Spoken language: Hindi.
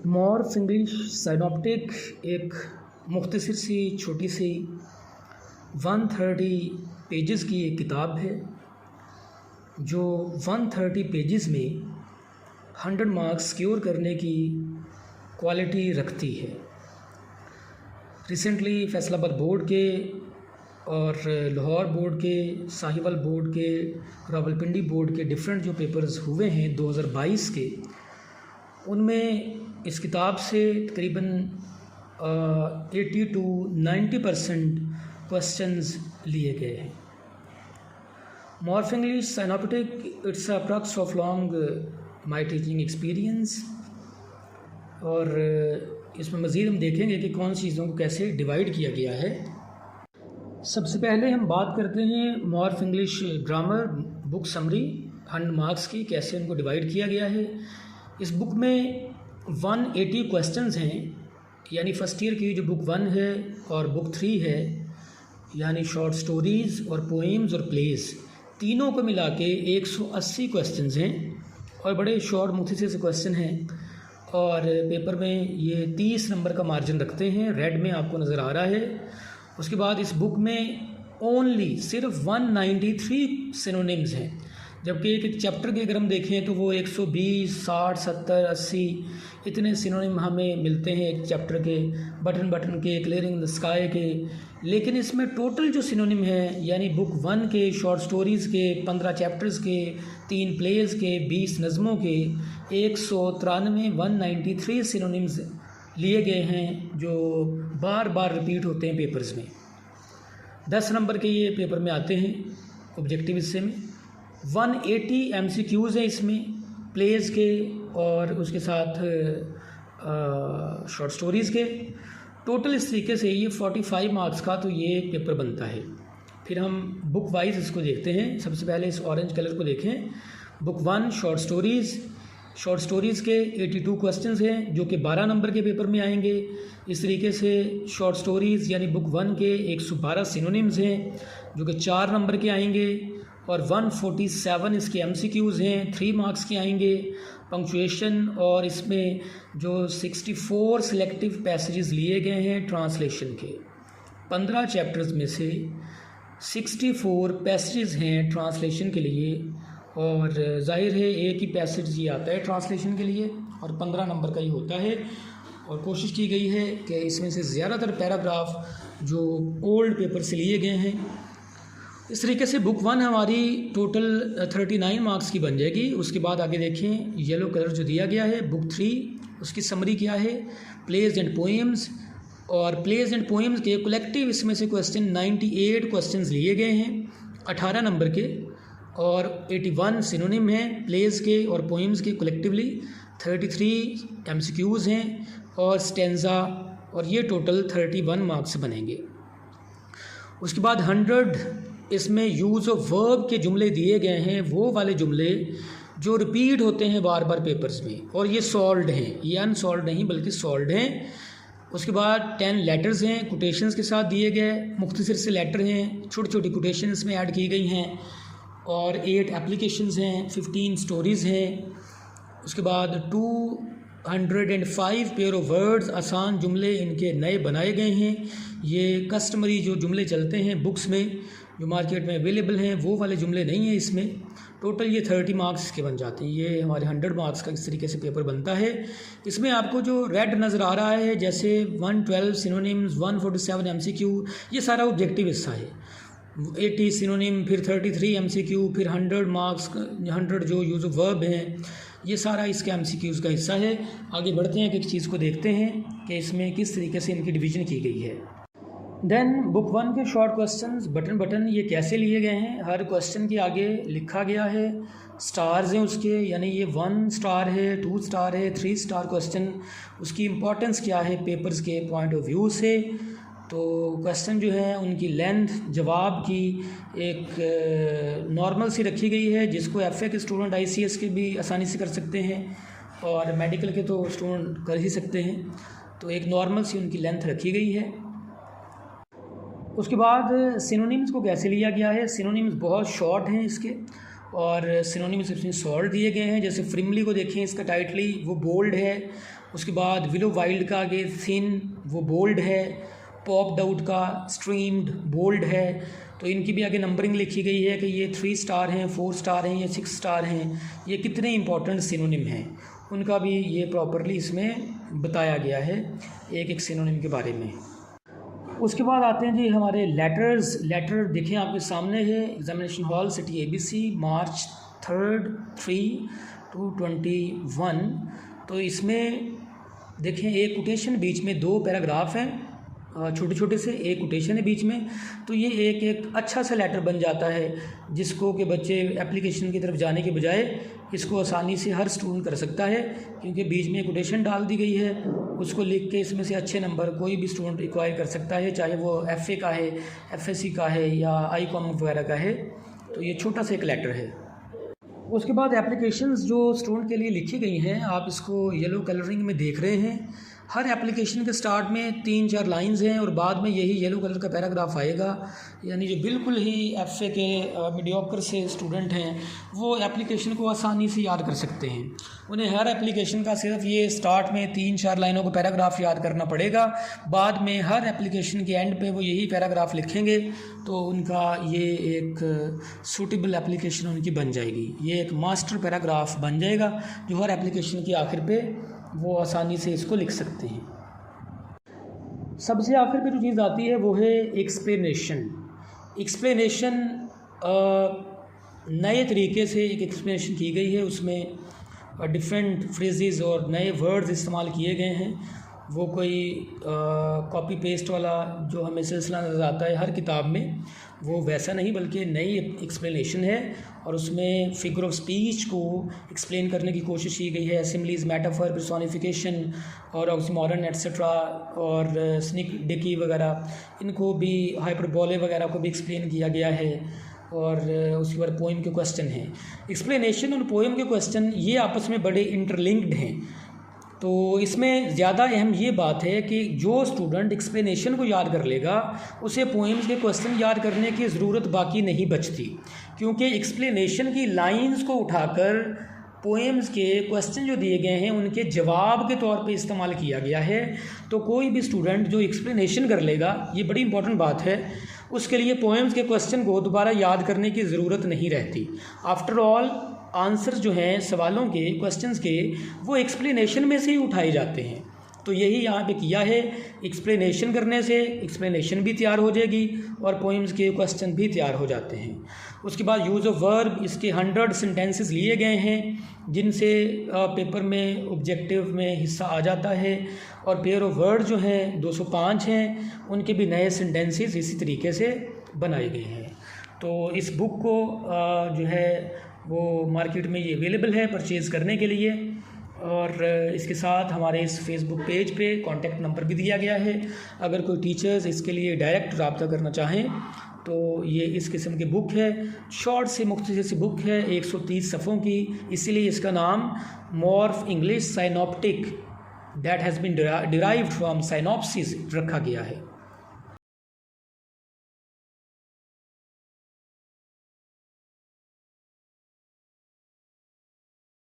मॉर्फ इंग्लिश साइनॉप्टिक एक मुख्तसर सी छोटी सी 130 पेजेस की एक किताब है जो 130 पेजेस में 100 मार्क्स सिक्योर करने की क्वालिटी रखती है। रिसेंटली फैसलाबाद बोर्ड के और लाहौर बोर्ड के, साहिवाल बोर्ड के, रावलपिंडी बोर्ड के डिफरेंट जो पेपर्स हुए हैं 2022 के, उनमें इस किताब से तकरीबन 80 to 90% क्वेश्चंस लिए गए हैं। Morph English synoptic it's a product of long my teaching experience, और इसमें मज़ीद हम देखेंगे कि कौन सी चीज़ों को कैसे डिवाइड किया गया है। सबसे पहले हम बात करते हैं morph English grammar book summary 100 marks की, कैसे उनको डिवाइड किया गया है। इस बुक में 180 क्वेश्चंस हैं, यानी फ़र्स्ट ईयर की जो बुक 1 है और बुक 3 है, यानी शॉर्ट स्टोरीज़ और पोएम्स और प्लेस, तीनों को मिला के 180 क्वेश्चंस हैं और बड़े शॉर्ट मुख्तसर से क्वेश्चन हैं। और पेपर में ये 30 नंबर का मार्जिन रखते हैं, रेड में आपको नज़र आ रहा है। उसके बाद इस बुक में ओनली सिर्फ 193 सिनोनिम्स हैं, जबकि एक चैप्टर के अगर हम देखें तो वो 120, 60, 70, 80 इतने सिनोनिम हमें मिलते हैं एक चैप्टर के, बटन बटन के, क्लियरिंग द स्काई के। लेकिन इसमें टोटल जो सिनोनिम है, यानी बुक 1 के शॉर्ट स्टोरीज़ के 15 चैप्टर्स के, 3 प्लेज़ के, 20 नज़मों के 193 सिनोनिम्स लिए गए हैं जो बार बार रिपीट होते हैं पेपर्स में। 10 नंबर के ये पेपर में आते हैं ऑब्जेक्टिव हिस्से में। 180 MCQs हैं इसमें प्लेज़ के और उसके साथ शॉर्ट स्टोरीज़ के। टोटल इस तरीके से ये 45 मार्क्स का तो ये पेपर बनता है। फिर हम बुक वाइज इसको देखते हैं। सबसे पहले इस ऑरेंज कलर को देखें। बुक 1 शॉर्ट स्टोरीज़ के 82 क्वेश्चंस हैं जो कि 12 नंबर के पेपर में आएंगे। इस तरीके से शॉर्ट स्टोरीज़ यानी बुक 1 के 112 सिनोनिम्स हैं जो कि 4 नंबर के आएंगे, और 147 इसके MCQs हैं, 3 मार्क्स के आएंगे। पंक्चुएशन और इसमें जो 64 सिलेक्टिव पैसेजेस लिए गए हैं ट्रांसलेशन के, 15 चैप्टर्स में से 64 पैसेजेस हैं ट्रांसलेशन के लिए, और जाहिर है एक ही पैसेज ये आता है ट्रांसलेशन के लिए और 15 नंबर का ही होता है। और कोशिश की गई है कि इसमें से ज़्यादातर पैराग्राफ जो ओल्ड पेपर से लिए गए हैं। इस तरीके से बुक 1 हमारी टोटल 39 मार्क्स की बन जाएगी। उसके बाद आगे देखें, येलो कलर जो दिया गया है बुक 3, उसकी समरी क्या है, प्लेज एंड पोएम्स। और प्लेज एंड पोएम्स के कलेक्टिव इसमें से 98 क्वेश्चंस लिए गए हैं 18 नंबर के, और 81 सिनोनिम हैं प्लेज के और पोएम्स के कलेक्टिवली, 33 MCQs हैं और स्टेंजा, और ये टोटल 31 मार्क्स बनेंगे। उसके बाद 100 इसमें यूज़ ऑफ वर्ब के जुमले दिए गए हैं, वो वाले जुमले जो रिपीट होते हैं बार बार पेपर्स में, और ये सॉल्व्ड हैं, ये अनसॉल्व्ड नहीं बल्कि सॉल्व्ड हैं। उसके बाद 10 लेटर्स हैं कोटेशंस के साथ दिए गए, मुख्तसर से लेटर हैं, छोटी छोटी कोटेशंस में ऐड की गई हैं, और 8 एप्लीकेशंस हैं, 15 स्टोरीज़ हैं। उसके बाद 205 पेयर ऑफ वर्ड्स, आसान जुमले इनके नए बनाए गए हैं। ये कस्टमरी जो जुमले चलते हैं बुक्स में जो मार्केट में अवेलेबल हैं वो वाले जुमले नहीं हैं इसमें। टोटल ये 30 मार्क्स के बन जाते हैं। ये हमारे 100 मार्क्स का इस तरीके से पेपर बनता है। इसमें आपको जो रेड नज़र आ रहा है, जैसे 112 सिनोनिम्स, 147 MCQ, ये सारा ऑब्जेक्टिव हिस्सा है। 80 सिनोनिम, फिर 33 MCQ, फिर 100 मार्क्स, 100 जो यूज़ ऑफ वर्ब हैं, ये सारा इसके MCQs का हिस्सा है। आगे बढ़ते हैं कि एक चीज़ को देखते हैं कि इसमें किस तरीके से इनकी डिवीज़न की गई है। देन बुक 1 के शॉर्ट क्वेश्चंस बटन ये कैसे लिए गए हैं। हर क्वेश्चन के आगे लिखा गया है, स्टार्स हैं उसके, यानी ये 1 स्टार है, 2 स्टार है, 3 स्टार क्वेश्चन। उसकी इम्पोर्टेंस क्या है पेपर्स के पॉइंट ऑफ व्यू से। तो क्वेश्चन जो है उनकी लेंथ जवाब की एक नॉर्मल सी रखी गई है, जिसको FA के स्टूडेंट ICS के भी आसानी से कर सकते हैं और मेडिकल के तो स्टूडेंट कर ही सकते हैं। तो एक नॉर्मल सी उनकी लेंथ रखी गई है। उसके बाद सिनोनिम्स को कैसे लिया गया है। सिनोनिम्स बहुत शॉर्ट हैं इसके, और सिनोनिम्स इसमें शॉर्ट दिए गए हैं। जैसे फ्रिमली को देखें, इसका टाइटली वो बोल्ड है। उसके बाद विलो वाइल्ड का आगे थिन वो बोल्ड है। पॉप्ड आउट का स्ट्रीम्ड बोल्ड है। तो इनकी भी आगे नंबरिंग लिखी गई है कि ये 3 स्टार हैं, 4 स्टार हैं या 6 स्टार हैं, ये कितने इंपॉर्टेंट सिनोनिम हैं, उनका भी ये प्रॉपरली इसमें बताया गया है एक एक सिनोनिम के बारे में। उसके बाद आते हैं जी हमारे लेटर्स। लेटर देखें आपके सामने है, examination hall city ABC, March 3, 3 to 21। तो इसमें देखें एक कोटेशन, बीच में 2 पैराग्राफ हैं छोटे छोटे से, एक कोटेशन है बीच में। तो ये एक अच्छा सा लेटर बन जाता है जिसको कि बच्चे एप्लीकेशन की तरफ जाने के बजाय इसको आसानी से हर स्टूडेंट कर सकता है, क्योंकि बीच में कोटेशन डाल दी गई है। उसको लिख के इसमें से अच्छे नंबर कोई भी स्टूडेंट रिक्वायर कर सकता है, चाहे वो FA का है, FSC का है या ICOM वगैरह का है। तो ये छोटा सा एक लेटर है। उसके बाद एप्लीकेशंस जो स्टूडेंट के लिए लिखी गई हैं, आप इसको येलो कलरिंग में देख रहे हैं। हर एप्लीकेशन के स्टार्ट में 3-4 लाइंस हैं और बाद में यही येलो कलर का पैराग्राफ आएगा। यानी जो बिल्कुल ही FA के मीडियोकर से स्टूडेंट हैं वो एप्लीकेशन को आसानी से याद कर सकते हैं। उन्हें हर एप्लीकेशन का सिर्फ ये स्टार्ट में 3-4 लाइनों का पैराग्राफ याद करना पड़ेगा। बाद में हर एप्लीकेशन के एंड पे वो यही पैराग्राफ लिखेंगे तो उनका ये एक सूटेबल एप्लीकेशन उनकी बन जाएगी। ये एक मास्टर पैराग्राफ बन जाएगा जो हर एप्लीकेशन के आखिर पे वो आसानी से इसको लिख सकते हैं। सबसे आखिर पे जो चीज़ आती है वो है एक्सप्लेनेशन। एक्सप्लेनेशन नए तरीके से एक एक्सप्लेनेशन की गई है, उसमें डिफरेंट फ्रेजेस और नए वर्ड्स इस्तेमाल किए गए हैं। वो कोई कॉपी पेस्ट वाला जो हमें सिलसिला नज़र आता है हर किताब में, वो वैसा नहीं बल्कि नई एक्सप्लेनेशन है और उसमें फिगर ऑफ स्पीच को एक्सप्लेन करने की कोशिश की गई है। असेंबलीज, मेटाफर, पर्सोनिफिकेशन और ऑक्सीमोरन एट्सेट्रा और स्निक डिकी वगैरह, इनको भी हाइपरबोले वगैरह को भी एक्सप्लेन किया गया है। और उसके बाद पोएम के क्वेश्चन हैं। एक्सप्लेनेशन और पोएम के क्वेश्चन ये आपस में बड़े इंटरलिंक्ड हैं। तो इसमें ज़्यादा अहम ये बात है कि जो स्टूडेंट एक्सप्लेनेशन को याद कर लेगा उसे पोएम्स के क्वेश्चन याद करने की ज़रूरत बाकी नहीं बचती, क्योंकि एक्सप्लेनेशन की लाइंस को उठाकर पोएम्स के क्वेश्चन जो दिए गए हैं उनके जवाब के तौर पे इस्तेमाल किया गया है। तो कोई भी स्टूडेंट जो एक्सप्लेनेशन कर लेगा, ये बड़ी इंपॉर्टेंट बात है, उसके लिए पोएम्स के क्वेश्चन को दोबारा याद करने की ज़रूरत नहीं रहती। आफ्टर ऑल आंसर जो हैं सवालों के, क्वेश्चंस के, वो एक्सप्लेनेशन में से ही उठाए जाते हैं। तो यही यहाँ पे किया है। एक्सप्लेनेशन करने से एक्सप्लेनेशन भी तैयार हो जाएगी और पोइम्स के क्वेश्चन भी तैयार हो जाते हैं। उसके बाद यूज़ ऑफ वर्ब, इसके 100 सेंटेंसेस लिए गए हैं जिनसे पेपर में ऑब्जेक्टिव में हिस्सा आ जाता है। और पेयर ऑफ वर्ड जो हैं 205 हैं, उनके भी नए सेंटेंसेस इसी तरीके से बनाए गए हैं। तो इस बुक को जो है वो मार्केट में ये अवेलेबल है परचेज़ करने के लिए। और इसके साथ हमारे इस फेसबुक पेज पे कॉन्टैक्ट नंबर भी दिया गया है। अगर कोई टीचर्स इसके लिए डायरेक्ट रब्ता करना चाहें तो ये इस किस्म की बुक है। शॉर्ट से मुख्तसर सी बुक है, 130 सफ़ों की, इसीलिए इसका नाम morph English synoptic that has been derived from synopsis रखा गया है।